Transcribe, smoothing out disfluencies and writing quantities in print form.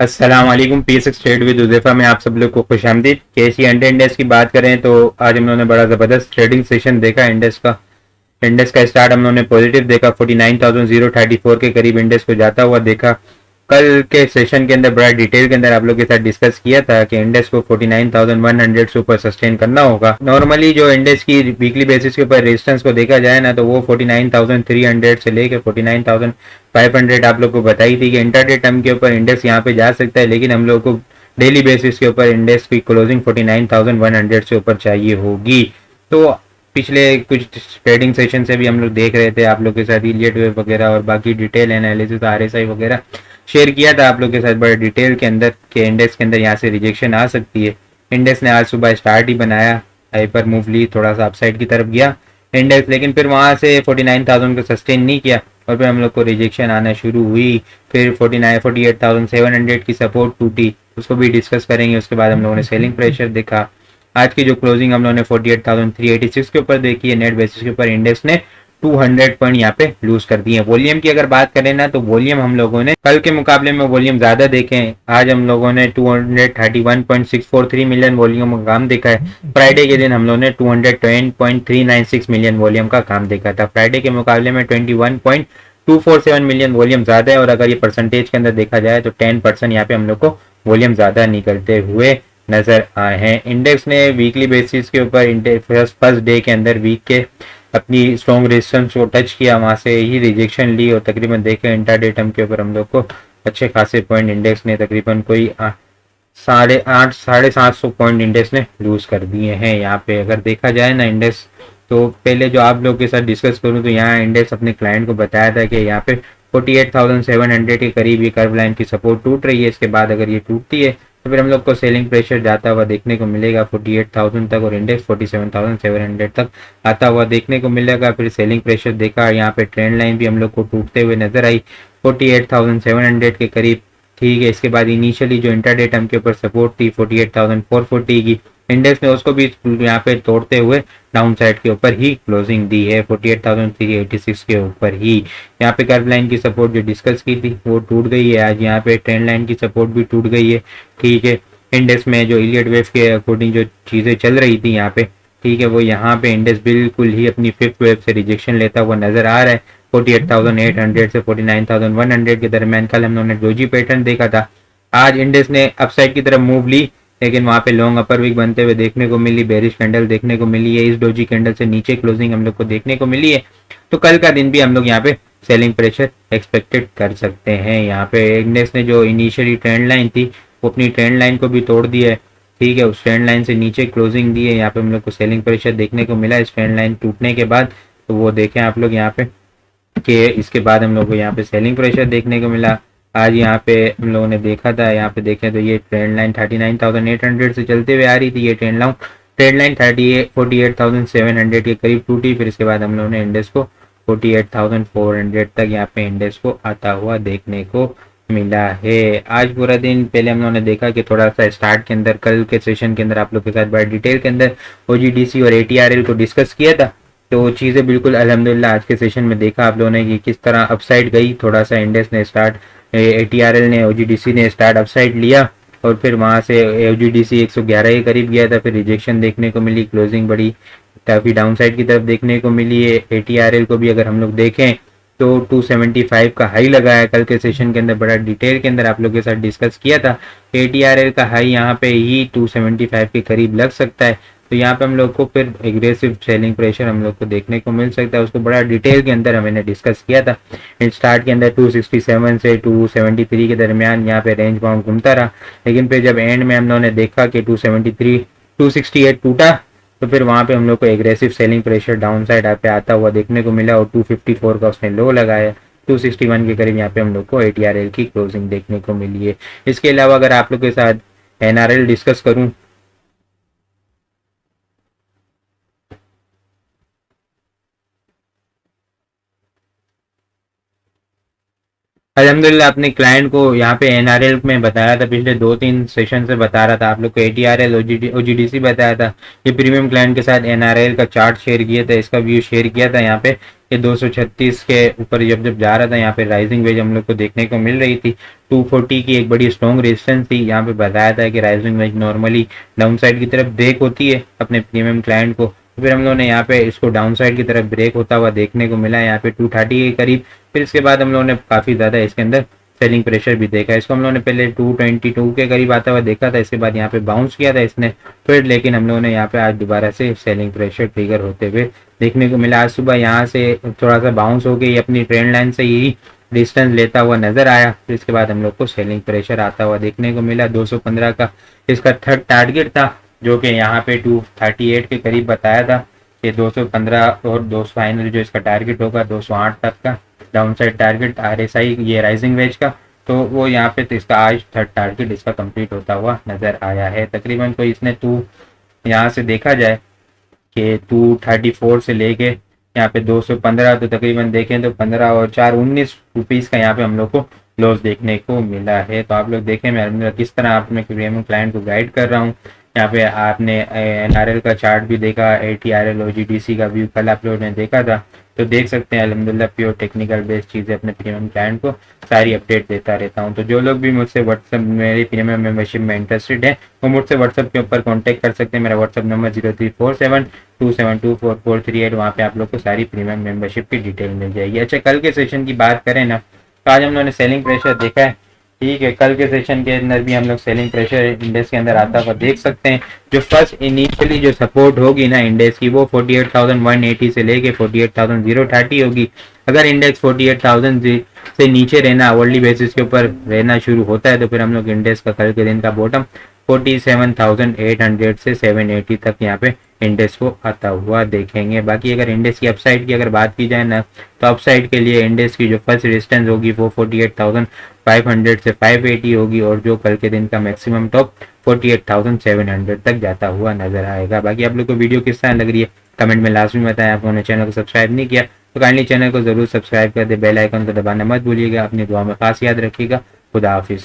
अस्सलाम वालेकुम। पी6 trade with Huzaifa में आप सब लोग को खुशामदीद। केसी हंड्रेड इंडेक्स की बात करें तो आज हम लोगों ने बड़ा ज़बरदस्त ट्रेडिंग सेशन देखा। इंडेक्स का स्टार्ट हम लोगों ने पॉजिटिव देखा, 49,034 के करीब इंडेक्स को जाता हुआ देखा। कल के सेशन के अंदर बड़ा डिटेल के अंदर आप लोग के साथ डिस्कस किया था कि इंडेक्स को 49,100 से ऊपर सस्टेन करना होगा। नॉर्मली जो इंडेक्स की वीकली बेसिस के ऊपर रेजिस्टेंस को देखा जाए ना, तो वो 49,300 से लेकर 49,500 आप लोग को बताई थी कि इंटरडे टर्म के ऊपर इंडेक्स यहाँ पे जा सकता है, लेकिन हम लोग को डेली बेसिस के ऊपर इंडेक्स की क्लोजिंग 49,100 से ऊपर चाहिए होगी। तो पिछले कुछ ट्रेडिंग सेशन से भी हम लोग देख रहे थे आप लोग के साथ इलियट वेव वगैरह और बाकी डिटेल एनालिसिस आरएसआई वगैरह शेयर किया था आप लोग के साथ बड़े डिटेल के अंदर के इंडेक्स के अंदर यहाँ से रिजेक्शन आ सकती है। इंडेक्स ने आज सुबह स्टार्ट ही बनाया, हाइपर मूव ली, थोड़ा सा अपसाइड की तरफ गया इंडेक्स, लेकिन फिर वहाँ से 49,000 को सस्टेन नहीं किया और फिर हम लोग को रिजेक्शन आना शुरू हुई। फिर 48,700 की सपोर्ट टूटी, उसको भी डिस्कस करेंगे। उसके बाद हम लोगों ने सेलिंग प्रेशर देखा। आज की जो क्लोजिंग हम लोगों ने 48,386 के ऊपर देखी है, नेट बेसिस के ऊपर इंडेक्स ने 200 पॉइंट यहाँ पे लूज कर दिए। वॉल्यूम की अगर बात करें ना, तो वॉल्यूम हम लोगों ने कल के मुकाबले में वॉल्यूम ज्यादा देखे हैं। आज हम लोगों ने 231.643 मिलियन वॉल्यूम का काम देखा है। फ्राइडे के दिन हम लोगों ने 210.396 मिलियन वॉल्यूम का काम देखा था। फ्राइडे के मुकाबले में 21.247 मिलियन वॉल्यूम ज्यादा है, और अगर ये परसेंटेज के अंदर देखा जाए तो 10% यहाँ पे हम लोग को वॉल्यूम ज्यादा निकलते हुए नजर आए हैं। इंडेक्स ने वीकली बेसिस के ऊपर फर्स्ट डे के अंदर वीक के अपनी स्ट्रॉन्ग रेजिस्टेंस को टच किया, वहां से ही रिजेक्शन ली और तकरीबन देखे इंट्राडे टर्म के ऊपर हम लोग को अच्छे खासे पॉइंट इंडेक्स ने तकरीबन कोई 750 पॉइंट इंडेक्स ने लूज कर दिए हैं। यहाँ पे अगर देखा जाए ना इंडेक्स, तो पहले जो आप लोग के साथ डिस्कस करूं तो यहाँ इंडेक्स अपने क्लाइंट को बताया था कि यहाँ पे 48,700 के करीब ये कर्व लाइन की सपोर्ट टूट रही है। इसके बाद अगर ये टूटती है तो फिर हम लोग को सेलिंग प्रेशर जाता हुआ देखने को मिलेगा 48,000 तक, और इंडेक्स 47,700 तक आता हुआ देखने को मिलेगा। फिर सेलिंग प्रेशर देखा, यहाँ पे ट्रेंड लाइन भी हम लोग को टूटते हुए नजर आई 48,700 के करीब। ठीक है, इसके बाद इनिशियली जो इंटरडे टर्म के ऊपर सपोर्ट थी 48,440 की, इंडेक्स ने उसको भी यहाँ पे तोड़ते हुए डाउन साइड के ऊपर ही क्लोजिंग दी है 48,386 के ऊपर ही। यहाँ पे कर्व लाइन की सपोर्ट जो डिस्कस की थी वो टूट गई है। आज यहाँ पे ट्रेंड लाइन की सपोर्ट भी टूट गई है। ठीक है, इंडेक्स में जो इलियट वेव के अकॉर्डिंग जो चीज़ें चल रही थी यहाँ पे, ठीक है, वो यहाँ पे इंडेक्स बिल्कुल ही अपनी फिफ्थ वेव से रिजेक्शन लेता हुआ नजर आ रहा है 48,800 से 49,100 के दरमियान। कल हम लोगों ने डोजी पैटर्न देखा था, आज इंडेक्स ने अपसाइड की तरफ मूव ली, लेकिन वहां पे लॉन्ग अपर वीक बनते हुए देखने को मिली, बेरिश कैंडल देखने को मिली है। इस डोजी कैंडल से नीचे क्लोजिंग हम लोग को देखने को मिली है। तो कल का दिन भी हम लोग यहाँ पे सेलिंग प्रेशर एक्सपेक्टेड कर सकते हैं। यहाँ पे इंडेक्स ने जो इनिशियली ट्रेंड लाइन थी वो अपनी ट्रेंड लाइन को भी तोड़ दिया है। ठीक है, उस ट्रेंड लाइन से नीचे क्लोजिंग दी है, यहाँ पे हम लोग को सेलिंग प्रेशर देखने को मिला इस ट्रेंड लाइन टूटने के बाद। तो वो देखें आप लोग यहाँ पे कि इसके बाद हम लोग को यहाँ पे सेलिंग प्रेशर देखने को मिला। आज यहाँ पे हम लोगों ने देखा था, यहाँ पे देखें तो ये ट्रेंड लाइन 39,800 से चलते हुए आ रही थी। ये ट्रेंड लाइन 48,700 के करीब टूटी, फिर इसके बाद हम लोगों ने इंडेक्स को 48,400 तक यहाँ पे इंडेक्स को आता हुआ देखने को मिला है। आज पूरा दिन पहले हम लोगों ने देखा कि थोड़ा सा स्टार्ट के अंदर कल के सेशन के अंदर आप लोग के साथ बड़ा डिटेल के अंदर ओजीडीसी और एटीआरएल को डिस्कस किया था। तो चीज़ें बिल्कुल अल्हम्दुलिल्लाह आज के सेशन में देखा आप लोगों ने कि किस तरह अपसाइड गई। थोड़ा सा इंडेक्स ने स्टार्ट, एटीआरएल ने, ओजीडीसी ने स्टार्ट अपसाइड लिया और फिर वहाँ से ओजीडीसी 111 के करीब गया था, फिर रिजेक्शन देखने को मिली, क्लोजिंग बड़ी काफ़ी डाउन साइड की तरफ देखने को मिली है। एटीआरएल को भी अगर हम लोग देखें तो 275 का हाई लगाया। कल के सेशन के अंदर बड़ा डिटेल के अंदर आप लोगों के साथ डिस्कस किया था, एटीआरएल का हाई यहाँ पे ही 275 के करीब लग सकता है। तो यहाँ पे हम लोग को फिर एग्रेसिव सेलिंग प्रेशर हम लोग को देखने को मिल सकता है। उसको बड़ा डिटेल के अंदर हमने डिस्कस किया था। स्टार्ट के अंदर 267 से 273 के दरमियान यहाँ पे रेंज बाउंड घूमता रहा, लेकिन फिर जब एंड में हम लोगों ने देखा कि 268 टूटा, तो फिर वहाँ पे हम लोग को aggressive selling pressure down side पे आता हुआ देखने को मिला और 254 का उसने लो लगाया। 261 के करीब यहाँ पे हम लोग को एटीआरएल की क्लोजिंग देखने को मिली है। इसके अलावा अगर आप लोग के साथ एनआरएल डिस्कस करूँ, अल्हम्दुलिल्लाह अपने क्लाइंट को यहाँ पे एनआरएल में बताया था, पिछले 2-3 सेशन से बता रहा था आप लोग को, एटीआरएल ओजीडीसी बताया था। ये प्रीमियम क्लाइंट के साथ एनआरएल का चार्ट शेयर किया था, इसका व्यू शेयर किया था। यहाँ पे ये 236 के ऊपर जब जब जा रहा था, यहाँ पे राइजिंग वेज हम लोग को देखने को मिल रही थी। 240 की एक बड़ी स्ट्रॉन्ग रेजिस्टेंस थी। यहाँ पे बताया था कि rising veg normally down side की तरफ ब्रेक होती है अपने प्रीमियम क्लाइंट को। फिर हम लोगों ने यहाँ पे इसको डाउन साइड की तरफ ब्रेक होता हुआ देखने को मिला, यहाँ पे 230 के करीब। फिर इसके बाद हम लोगों ने काफ़ी ज़्यादा इसके अंदर सेलिंग प्रेशर भी देखा। इसको हम लोगों ने पहले 222 के करीब आता हुआ देखा था, इसके बाद यहाँ पे बाउंस किया था इसने फिर, लेकिन हम लोगों ने यहाँ पे आज दोबारा से सेलिंग प्रेशर ट्रिगर होते हुए देखने को मिला। आज सुबह यहाँ से थोड़ा सा बाउंस हो गई, अपनी ट्रेंड लाइन से ही डिस्टेंस लेता हुआ नजर आया। फिर इसके बाद हम लोग को सेलिंग प्रेशर आता हुआ देखने को मिला। 215 का इसका थर्ड टारगेट था, जो कि यहाँ पे 238 के करीब बताया था। ये 215 और 200 फाइनल जो इसका टारगेट होगा 208 तक का डाउन साइड टारगेट आरएसआई ये राइजिंग वेज का, तो वो यहाँ पे तो इसका आज थर्ड टारगेट इसका कंप्लीट होता हुआ नजर आया है। तकरीबन कोई इसने यहाँ से देखा जाए कि 234 से लेके यहाँ पे 215, तो तकरीबन देखें तो 15 और 4 19 रुपीज़ का यहाँ पे हम लोग को लॉस देखने को मिला है। तो आप लोग देखें मैं किस तरह अपने प्रीमियम क्लाइंट को गाइड कर रहा हूँ। यहाँ पे आपने एनआरएल का चार्ट भी देखा, एटीआरएल ओजीडीसी का व्यू कल आप लोगों ने देखा था, तो देख सकते हैं अल्हम्दुलिल्लाह प्योर टेक्निकल बेस्ड चीज़ें अपने प्रीमियम क्लाइंट को सारी अपडेट देता रहता हूँ। तो जो लोग भी मुझसे व्हाट्सएप मेरी प्रीमियम मेंबरशिप में इंटरेस्टेड है वो मुझसे व्हाट्सएप के ऊपर कॉन्टैक्ट कर सकते हैं। मेरा व्हाट्सएप नंबर 0347272438, वहाँ पे आप लोग को सारी प्रीमियम मेंबरशिप की डिटेल मिल जाएगी। अच्छा, कल के सेशन की बात करें ना, तो आज हम लोगों ने सेलिंग प्रेशर देखा है, ठीक है। कल के सेशन के अंदर भी हम लोग सेलिंग प्रेशर इंडेक्स के अंदर आता हुआ देख सकते हैं। जो फर्स्ट इनिशियली जो सपोर्ट होगी ना इंडेक्स की, वो 48,180 से लेके 48,030 होगी। अगर इंडेक्स 48,000 से नीचे रहना वर्ली बेसिस के ऊपर रहना शुरू होता है, तो फिर हम लोग इंडेक्स का कल के दिन का बॉटम 47,800 से 780 तक यहाँ पे इंडेक्स को आता हुआ देखेंगे। बाकी अगर इंडेक्स की अपसाइड की अगर बात की जाए ना, तो अपसाइड के लिए इंडेक्स की जो फर्स्ट रेजिस्टेंस होगी वो 48,500 से 580 होगी, और जो कल के दिन का मैक्सिमम टॉप 48,700 तक जाता हुआ नजर आएगा। बाकी आप लोग को वीडियो किस तरह लग रही है कमेंट में लाजमी बताएं। आप लोगों ने चैनल को सब्सक्राइब नहीं किया तो काइंडली चैनल को जरूर सब्सक्राइब कर दे, बेल आइकन को दबाना मत भूलिएगा। अपनी दुआ में खास याद रखिएगा। खुदा हाफिज।